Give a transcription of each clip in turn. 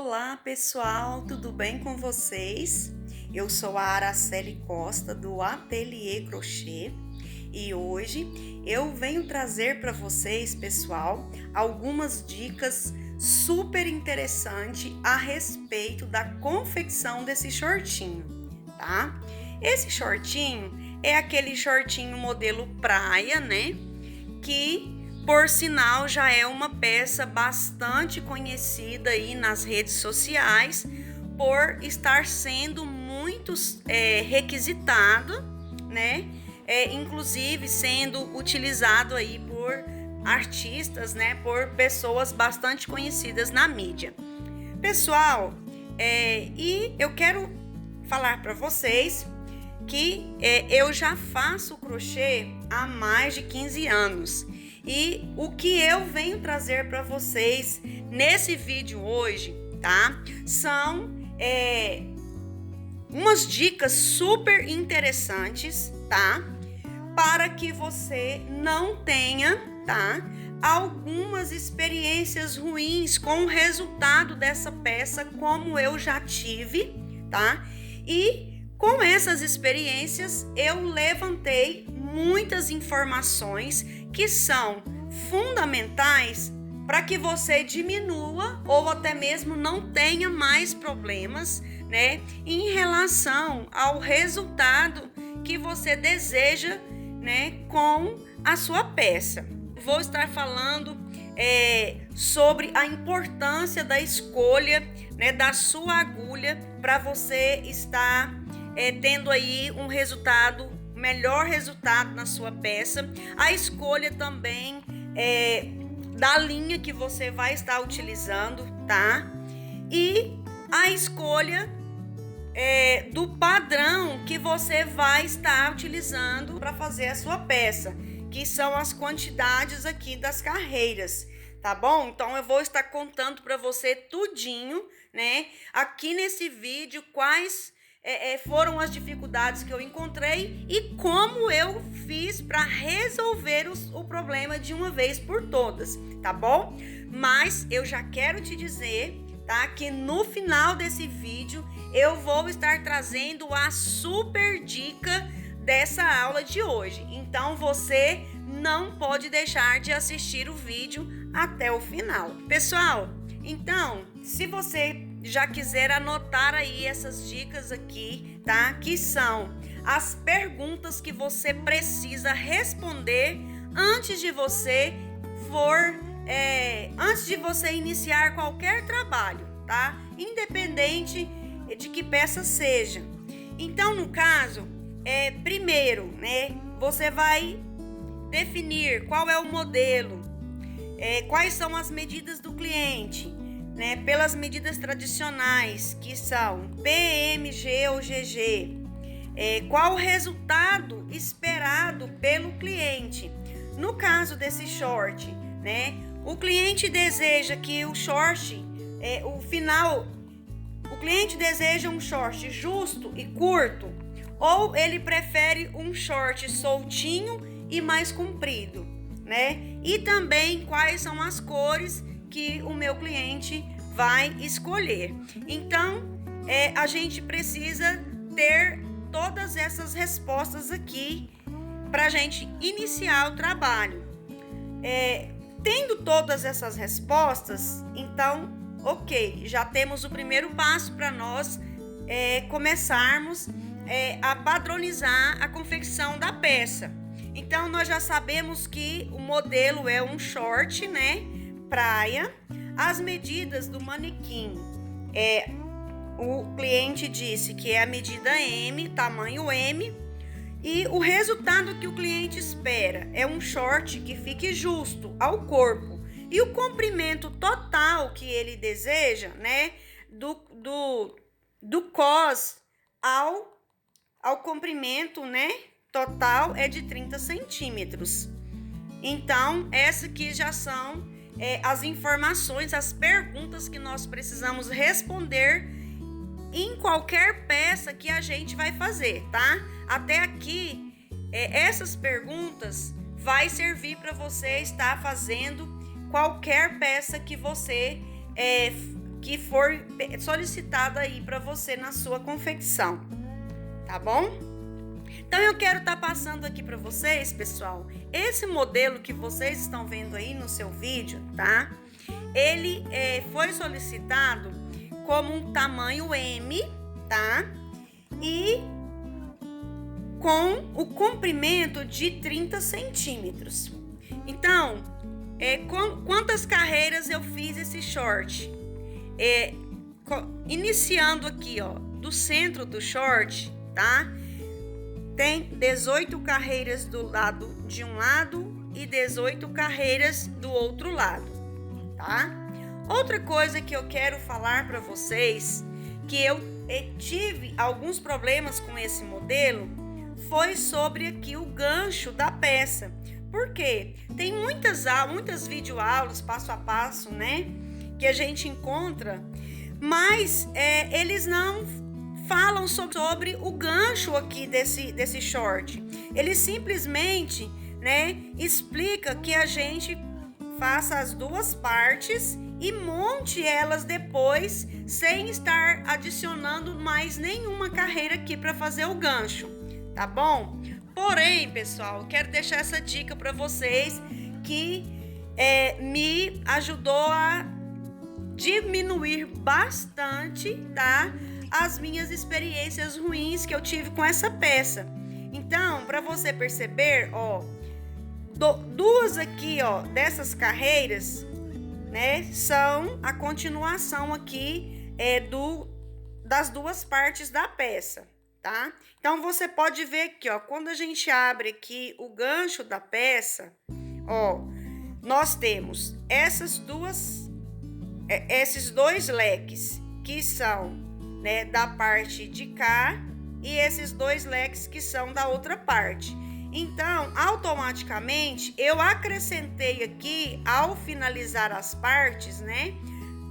Olá pessoal, tudo bem com vocês? Eu sou a Araceli Costa do Ateliê Crochê e hoje eu venho trazer para vocês, pessoal, algumas dicas super interessantes a respeito da confecção desse shortinho, tá? Esse shortinho é aquele shortinho modelo praia, né? Que por sinal, já é uma peça bastante conhecida aí nas redes sociais por estar sendo muito requisitado, né? Inclusive sendo utilizado aí por artistas, né? Por pessoas bastante conhecidas na mídia. Pessoal, e eu quero falar para vocês que eu já faço crochê há mais de 15 anos. E o que eu venho trazer para vocês nesse vídeo hoje, tá? São umas dicas super interessantes, tá? Para que você não tenha, tá? Algumas experiências ruins com o resultado dessa peça, como eu já tive, tá? E com essas experiências eu levantei muitas informações que são fundamentais para que você diminua ou até mesmo não tenha mais problemas, né, em relação ao resultado que você deseja, né, com a sua peça. Vou estar falando sobre a importância da escolha, né, da sua agulha para você estar tendo aí um melhor resultado na sua peça, a escolha também da linha que você vai estar utilizando, tá? E a escolha do padrão que você vai estar utilizando para fazer a sua peça, que são as quantidades aqui das carreiras, tá bom? Então eu vou estar contando para você tudinho, né? Aqui nesse vídeo quais foram as dificuldades que eu encontrei e como eu fiz para resolver o problema de uma vez por todas, tá bom? Mas eu já quero te dizer, tá, que no final desse vídeo eu vou estar trazendo a super dica dessa aula de hoje. Então você não pode deixar de assistir o vídeo até o final. Pessoal, então, se você já quiser anotar aí essas dicas aqui, tá? Que são as perguntas que você precisa responder antes de você iniciar qualquer trabalho, tá? Independente de que peça seja. Então, no caso, primeiro, né? Você vai definir qual é o modelo, quais são as medidas do cliente, né, pelas medidas tradicionais, que são PMG ou GG, qual o resultado esperado pelo cliente. No caso desse short, né, o cliente deseja que o short, o cliente deseja um short justo e curto, ou ele prefere um short soltinho e mais comprido, né? E também quais são as cores que o meu cliente vai escolher. Então, a gente precisa ter todas essas respostas aqui para a gente iniciar o trabalho. Tendo todas essas respostas, então, ok, já temos o primeiro passo para nós começarmos a padronizar a confecção da peça. Então, nós já sabemos que o modelo é um short, né, praia. As medidas do manequim, o cliente disse que é a medida M, tamanho M, e o resultado que o cliente espera é um short que fique justo ao corpo. E o comprimento total que ele deseja, né, do cos ao comprimento, né, total é de 30 centímetros. Então, essas aqui já são as informações, as perguntas que nós precisamos responder em qualquer peça que a gente vai fazer, tá? Até aqui, essas perguntas vai servir para você estar fazendo qualquer peça que você que for solicitado aí para você na sua confecção, tá bom? Então eu quero estar passando aqui para vocês, pessoal, esse modelo que vocês estão vendo aí no seu vídeo, tá? Ele foi solicitado como um tamanho M, tá? E com o comprimento de 30 centímetros. Então, quantas carreiras eu fiz esse short? Iniciando aqui, ó, do centro do short, tá? Tem 18 carreiras do lado de um lado e 18 carreiras do outro lado, tá? Outra coisa que eu quero falar para vocês, que eu tive alguns problemas com esse modelo, foi sobre aqui o gancho da peça. Por quê? Tem muitas videoaulas passo a passo, né? Que a gente encontra, mas eles não falam sobre o gancho aqui desse short. Eles simplesmente, né, explica que a gente faça as duas partes e monte elas depois, sem estar adicionando mais nenhuma carreira aqui para fazer o gancho, tá bom? Porém, pessoal, quero deixar essa dica para vocês que me ajudou a diminuir bastante, tá? As minhas experiências ruins que eu tive com essa peça. Então, para você perceber, ó, duas aqui, ó, dessas carreiras, né, são a continuação aqui das duas partes da peça, tá? Então você pode ver aqui, ó, quando a gente abre aqui o gancho da peça, ó, nós temos esses dois leques que são, né, da parte de cá e esses dois leques que são da outra parte. Então, automaticamente, eu acrescentei aqui, ao finalizar as partes, né,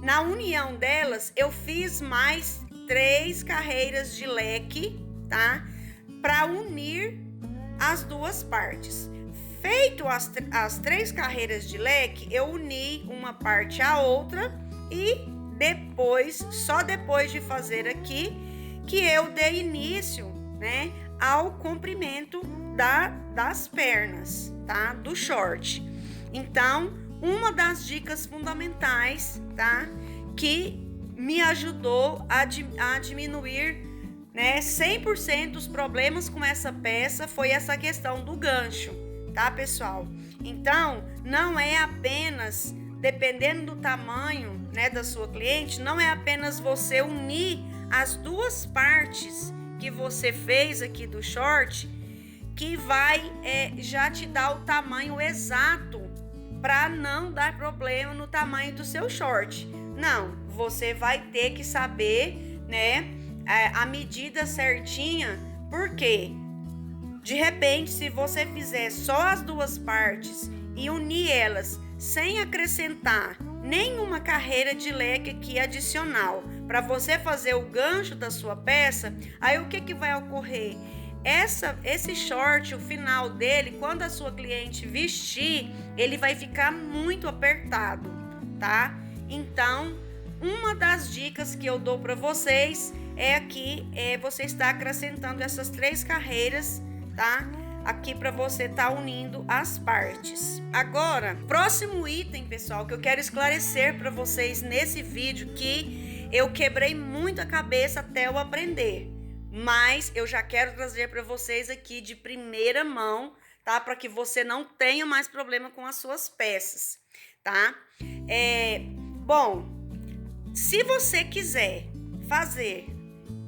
na união delas, eu fiz mais 3 carreiras de leque, tá? Para unir as duas partes. Feito as 3 carreiras de leque, eu uni uma parte à outra e depois, só depois de fazer aqui, que eu dei início, né, ao comprimento das pernas, tá? Do short. Então, uma das dicas fundamentais, tá? Que me ajudou a diminuir, né, 100% dos problemas com essa peça foi essa questão do gancho, tá, pessoal? Então, não é apenas, dependendo do tamanho, né, da sua cliente, não é apenas você unir as duas partes que você fez aqui do short que vai já te dar o tamanho exato para não dar problema no tamanho do seu short. Não, você vai ter que saber, né, a medida certinha, porque de repente, se você fizer só as duas partes e unir elas sem acrescentar nenhuma carreira de leque aqui adicional para você fazer o gancho da sua peça, aí o que vai ocorrer? Esse short, o final dele, quando a sua cliente vestir, ele vai ficar muito apertado, tá? Então, uma das dicas que eu dou para vocês é aqui, você está acrescentando essas 3 carreiras, tá? Aqui para você estar unindo as partes. Agora, próximo item, pessoal, que eu quero esclarecer para vocês nesse vídeo, que eu quebrei muito a cabeça até eu aprender, mas eu já quero trazer para vocês aqui de primeira mão, tá? Para que você não tenha mais problema com as suas peças, tá? Bom, se você quiser fazer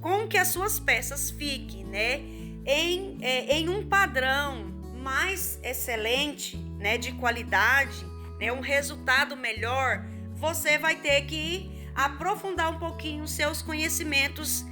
com que as suas peças fiquem, né, em um padrão mais excelente, né, de qualidade, né, um resultado melhor, você vai ter que aprofundar um pouquinho os seus conhecimentos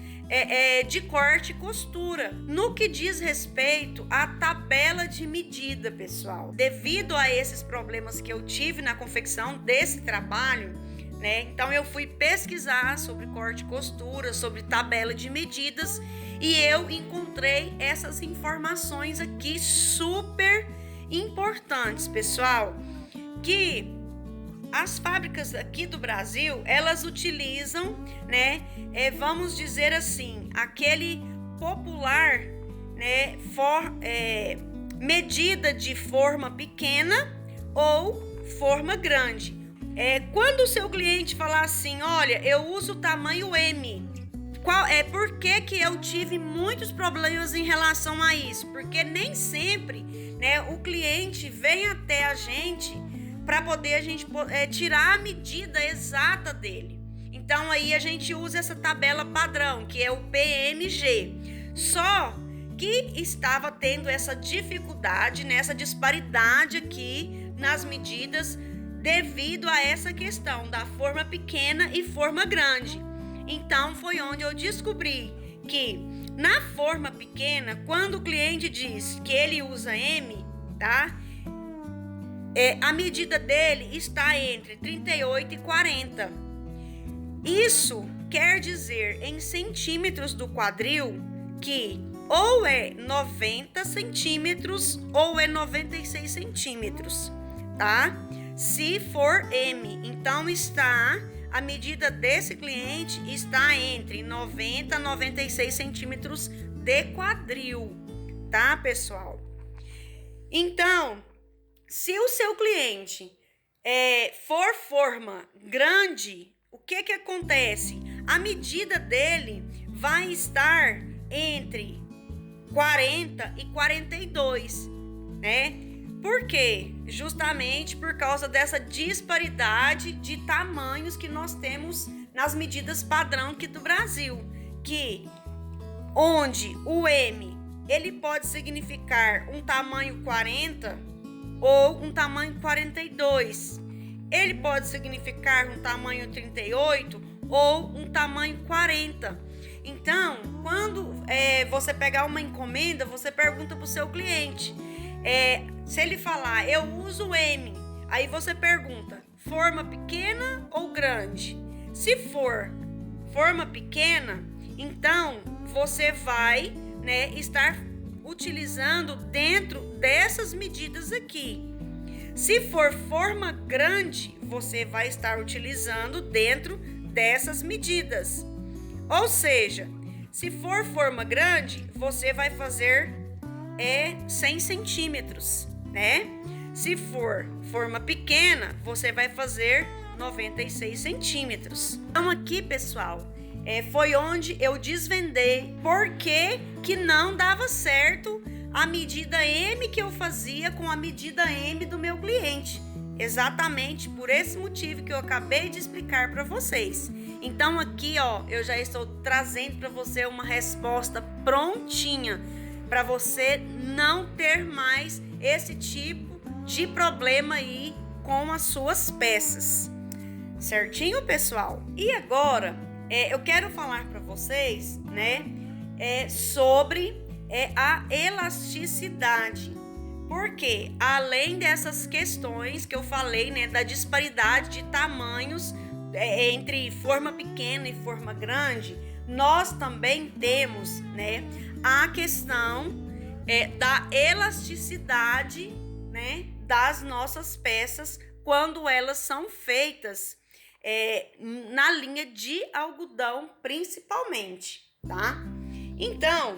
de corte e costura, no que diz respeito à tabela de medida, pessoal. Devido a esses problemas que eu tive na confecção desse trabalho, né, então eu fui pesquisar sobre corte e costura, sobre tabela de medidas, e eu encontrei essas informações aqui super importantes, pessoal, que as fábricas aqui do Brasil, elas utilizam, né, vamos dizer assim, aquele popular, né, medida de forma pequena ou forma grande. Quando o seu cliente falar assim, olha, eu uso o tamanho M, por que eu tive muitos problemas em relação a isso? Porque nem sempre, né, o cliente vem até a gente para poder a gente tirar a medida exata dele. Então aí a gente usa essa tabela padrão, que é o PMG. Só que estava tendo essa dificuldade, nessa disparidade aqui nas medidas, devido a essa questão da forma pequena e forma grande. Então foi onde eu descobri que na forma pequena, quando o cliente diz que ele usa M, tá? A medida dele está entre 38 e 40. Isso quer dizer em centímetros do quadril que ou é 90 centímetros ou é 96 centímetros, tá? Se for M, então a medida desse cliente está entre 90 e 96 centímetros de quadril, tá, pessoal? Então, se o seu cliente for forma grande, o que acontece? A medida dele vai estar entre 40 e 42, né? Por quê? Justamente por causa dessa disparidade de tamanhos que nós temos nas medidas padrão aqui do Brasil, onde o M, ele pode significar um tamanho 40 ou um tamanho 42. Ele pode significar um tamanho 38 ou um tamanho 40. Então, quando você pegar uma encomenda, você pergunta para o seu cliente. Se ele falar, eu uso M, aí você pergunta, forma pequena ou grande? Se for forma pequena, então você vai, né, estar utilizando dentro dessas medidas aqui. Se for forma grande, você vai estar utilizando dentro dessas medidas. Ou seja, se for forma grande, você vai fazer 100 centímetros, né? Se for forma pequena, você vai fazer 96 centímetros. Então aqui, pessoal, foi onde eu desvendei por que não dava certo a medida M que eu fazia com a medida M do meu cliente. Exatamente por esse motivo que eu acabei de explicar para vocês. Então aqui, ó, eu já estou trazendo para você uma resposta prontinha para você não ter mais esse tipo de problema aí com as suas peças. Certinho, pessoal? E agora, eu quero falar para vocês, né, sobre a elasticidade. Porque além dessas questões que eu falei, né, da disparidade de tamanhos entre forma pequena e forma grande, nós também temos, né, a questão da elasticidade, né, das nossas peças quando elas são feitas na linha de algodão, principalmente, tá? Então,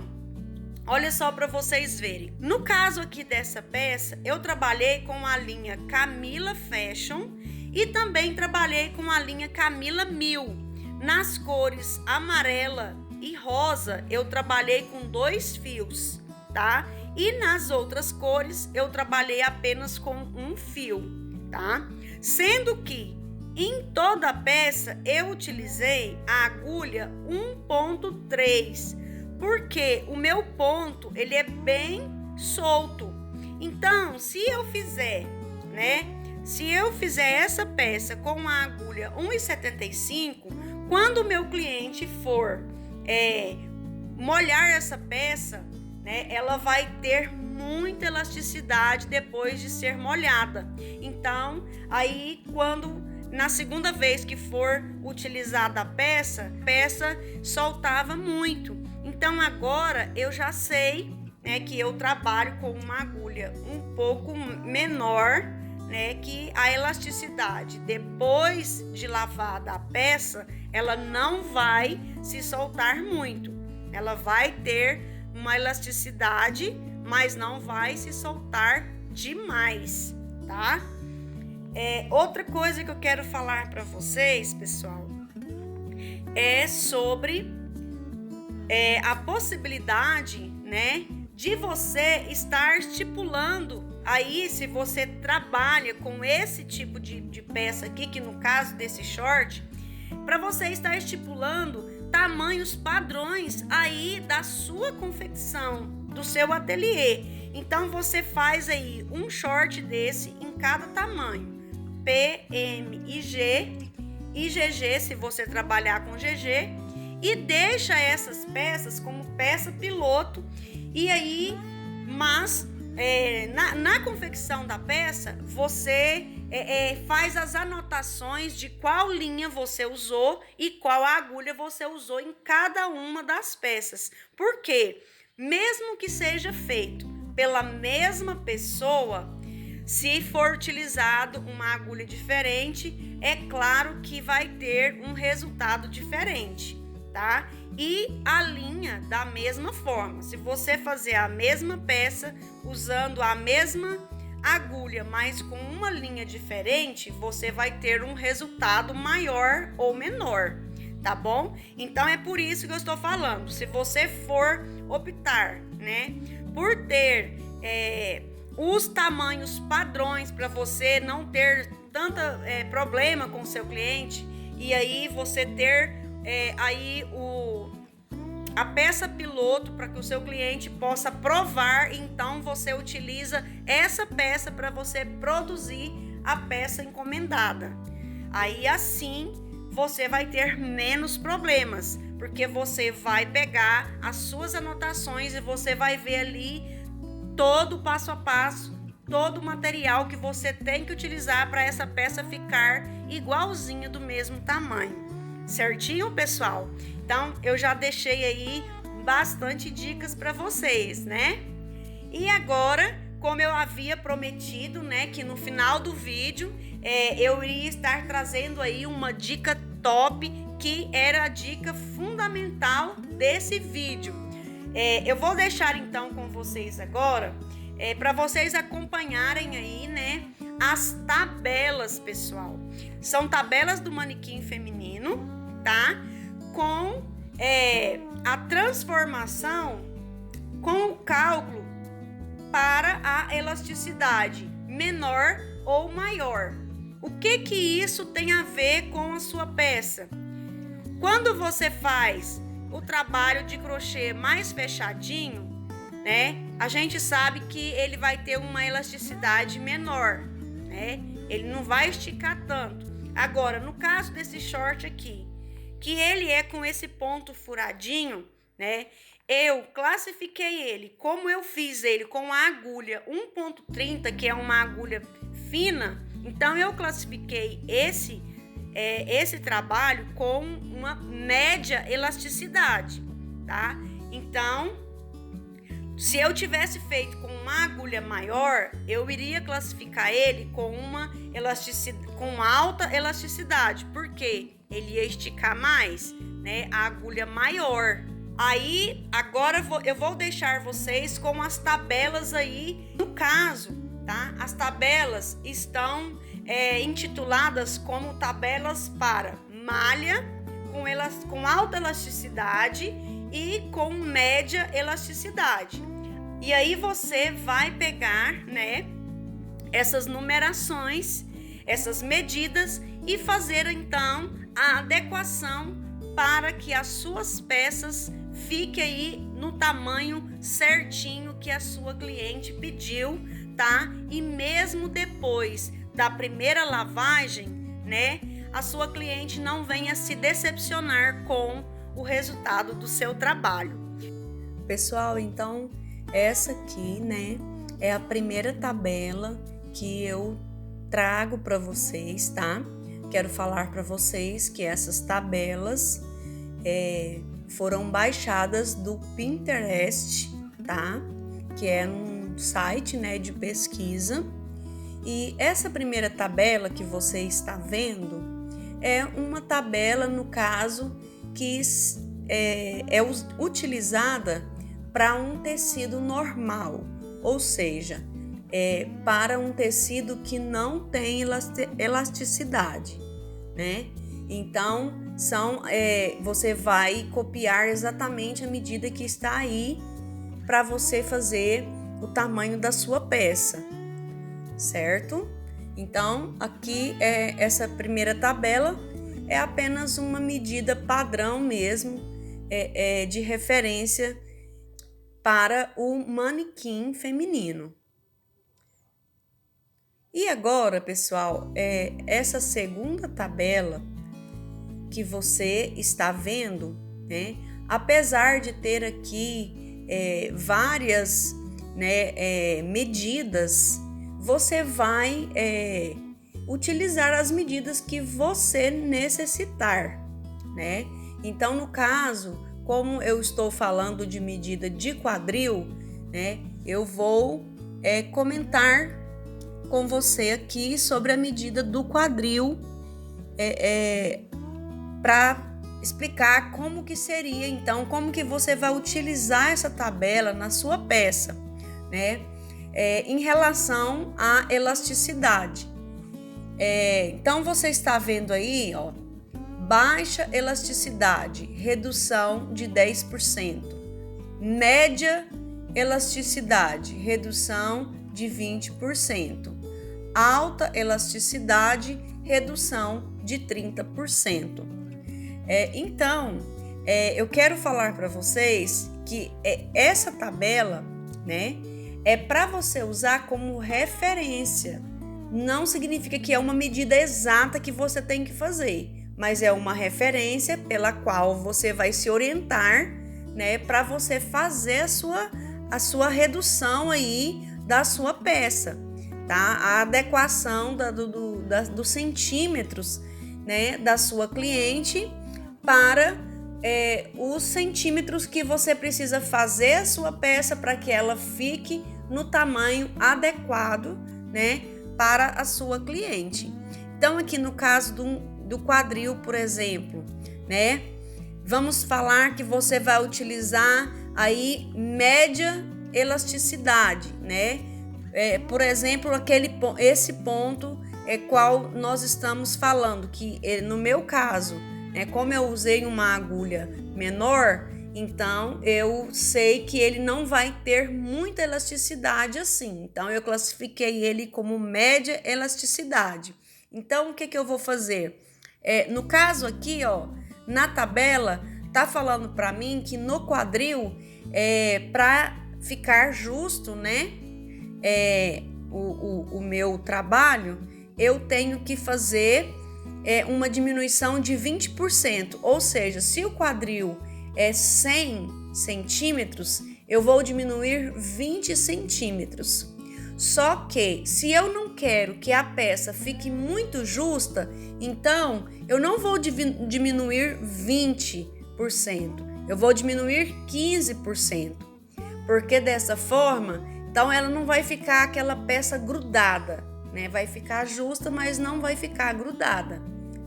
olha só para vocês verem. No caso aqui dessa peça, eu trabalhei com a linha Camila Fashion e também trabalhei com a linha Camila 1000. Nas cores amarela e rosa, eu trabalhei com 2 fios, tá? E nas outras cores, eu trabalhei apenas com 1 fio, tá? Sendo que em toda a peça, eu utilizei a agulha 1.3, porque o meu ponto, ele é bem solto. Então, se eu fizer essa peça com a agulha 1,75, quando o meu cliente for molhar essa peça, né, ela vai ter muita elasticidade depois de ser molhada. Então, aí na segunda vez que for utilizada a peça soltava muito. Então agora eu já sei, né, que eu trabalho com uma agulha um pouco menor, né, que a elasticidade depois de lavada a peça, ela não vai se soltar muito. Ela vai ter uma elasticidade, mas não vai se soltar demais, tá? Outra coisa que eu quero falar para vocês, pessoal, é sobre a possibilidade, né, de você estar estipulando aí, se você trabalha com esse tipo de peça aqui, que no caso desse short, para você estar estipulando tamanhos padrões aí da sua confecção, do seu ateliê. Então você faz aí um short desse em cada tamanho, P, M e G, e GG se você trabalhar com GG, e deixa essas peças como peça piloto. E aí, mas na confecção da peça, você faz as anotações de qual linha você usou e qual agulha você usou em cada uma das peças. Por quê? Mesmo que seja feito pela mesma pessoa, se for utilizado uma agulha diferente, é claro que vai ter um resultado diferente, tá? E a linha da mesma forma. Se você fazer a mesma peça usando a mesma agulha, mas com uma linha diferente, você vai ter um resultado maior ou menor, tá bom? Então é por isso que eu estou falando. Se você for optar, né, por ter os tamanhos padrões para você não ter tanto problema com o seu cliente, e aí você ter aí a peça piloto para que o seu cliente possa provar, então você utiliza essa peça para você produzir a peça encomendada. Aí assim você vai ter menos problemas, porque você vai pegar as suas anotações e você vai ver ali todo o passo a passo, todo o material que você tem que utilizar para essa peça ficar igualzinha, do mesmo tamanho. Certinho, pessoal? Então, eu já deixei aí bastante dicas para vocês, né? E agora, como eu havia prometido, né, que no final do vídeo eu iria estar trazendo aí uma dica top, que era a dica fundamental desse vídeo. Eu vou deixar então com vocês agora, para vocês acompanharem aí, né, as tabelas, pessoal. São tabelas do manequim feminino, tá? Com a transformação, com o cálculo para a elasticidade menor ou maior. O que isso tem a ver com a sua peça? Quando você faz o trabalho de crochê mais fechadinho, né, a gente sabe que ele vai ter uma elasticidade menor, né? Ele não vai esticar tanto. Agora, no caso desse short aqui, que ele é com esse ponto furadinho, né? Eu classifiquei ele, como eu fiz ele com a agulha 1.30, que é uma agulha fina, então eu classifiquei esse trabalho com uma média elasticidade, tá? Então, se eu tivesse feito com uma agulha maior, eu iria classificar ele com com alta elasticidade, porque ele ia esticar mais, né? A agulha maior. Aí, agora eu vou deixar vocês com as tabelas aí, no caso, tá? As tabelas estão intituladas como tabelas para malha com alta elasticidade e com média elasticidade. E aí você vai pegar, né, essas numerações, essas medidas, e fazer então a adequação para que as suas peças fiquem aí no tamanho certinho que a sua cliente pediu, tá? E mesmo depois da primeira lavagem, né, a sua cliente não venha se decepcionar com o resultado do seu trabalho. Pessoal, então essa aqui, né, é a primeira tabela que eu trago para vocês, tá? Quero falar para vocês que essas tabelas foram baixadas do Pinterest, tá? Que é um site, né, de pesquisa. E essa primeira tabela que você está vendo é uma tabela, no caso, que é utilizada para um tecido normal, ou seja, para um tecido que não tem elasticidade, né? Então, você vai copiar exatamente a medida que está aí para você fazer o tamanho da sua peça, certo? Então, aqui essa primeira tabela é apenas uma medida padrão mesmo, de referência para o manequim feminino. E agora, pessoal, essa segunda tabela que você está vendo, né? Apesar de ter aqui várias, né, medidas, você vai utilizar as medidas que você necessitar, né? Então, no caso, como eu estou falando de medida de quadril, né, eu vou comentar com você aqui sobre a medida do quadril, para explicar como que seria, então, como que você vai utilizar essa tabela na sua peça, né? Em relação à elasticidade. Então, você está vendo aí, ó, baixa elasticidade, redução de 10%. Média elasticidade, redução de 20%. Alta elasticidade, redução de 30%. Então, eu quero falar para vocês que essa tabela, né, é para você usar como referência. Não significa que é uma medida exata que você tem que fazer, mas é uma referência pela qual você vai se orientar, né, para você fazer a sua redução aí da sua peça, tá? A adequação dos centímetros, né, da sua cliente para os centímetros que você precisa fazer a sua peça para que ela fique no tamanho adequado, né, para a sua cliente. Então, aqui no caso do quadril, por exemplo, né, vamos falar que você vai utilizar aí média elasticidade, né? Por exemplo, esse ponto qual nós estamos falando, que no meu caso, como eu usei uma agulha menor, então eu sei que ele não vai ter muita elasticidade assim. Então eu classifiquei ele como média elasticidade. Então o que eu vou fazer? No caso aqui, ó, na tabela, tá falando para mim que no quadril, para ficar justo, né, o meu trabalho, eu tenho que fazer uma diminuição de 20%. Ou seja, se o quadril é 100 centímetros, eu vou diminuir 20 centímetros. Só que se eu não quero que a peça fique muito justa, então eu não vou diminuir 20%, eu vou diminuir 15%, porque dessa forma, então ela não vai ficar aquela peça grudada, né? Vai ficar justa, mas não vai ficar grudada,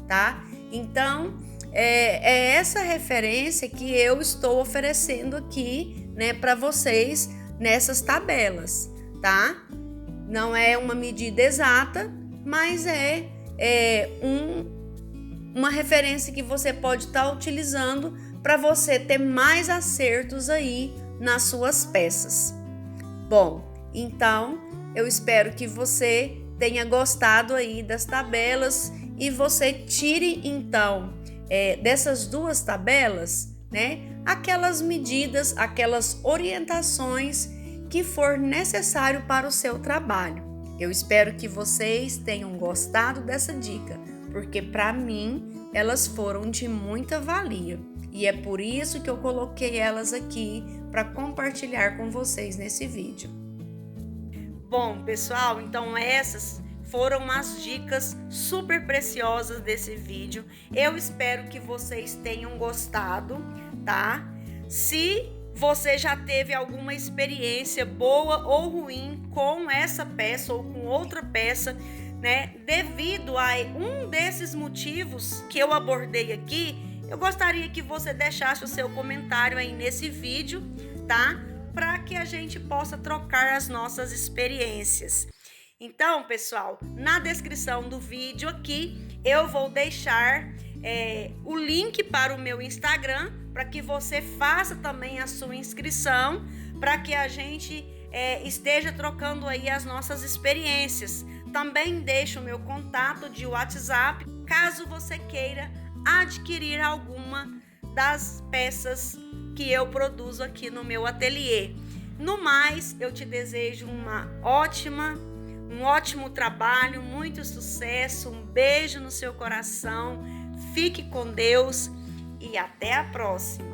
tá? Então, é essa referência que eu estou oferecendo aqui, né, para vocês nessas tabelas, tá? Não é uma medida exata, mas uma referência que você pode estar utilizando para você ter mais acertos aí nas suas peças. Bom, então eu espero que você tenha gostado aí das tabelas e você tire então dessas duas tabelas, né, aquelas medidas, aquelas orientações que for necessário para o seu trabalho. Eu espero que vocês tenham gostado dessa dica, porque para mim elas foram de muita valia e é por isso que eu coloquei elas aqui para compartilhar com vocês nesse vídeo. Bom, pessoal, então essas foram as dicas super preciosas desse vídeo. Eu espero que vocês tenham gostado, tá? Se você já teve alguma experiência boa ou ruim com essa peça ou com outra peça, né? Devido a um desses motivos que eu abordei aqui, eu gostaria que você deixasse o seu comentário aí nesse vídeo, tá? Para que a gente possa trocar as nossas experiências. Então, pessoal, na descrição do vídeo aqui, eu vou deixar o link para o meu Instagram, para que você faça também a sua inscrição, para que a gente esteja trocando aí as nossas experiências. Também deixo o meu contato de WhatsApp, caso você queira adquirir alguma das peças que eu produzo aqui no meu ateliê. No mais, eu te desejo um ótimo trabalho, muito sucesso, um beijo no seu coração, fique com Deus e até a próxima.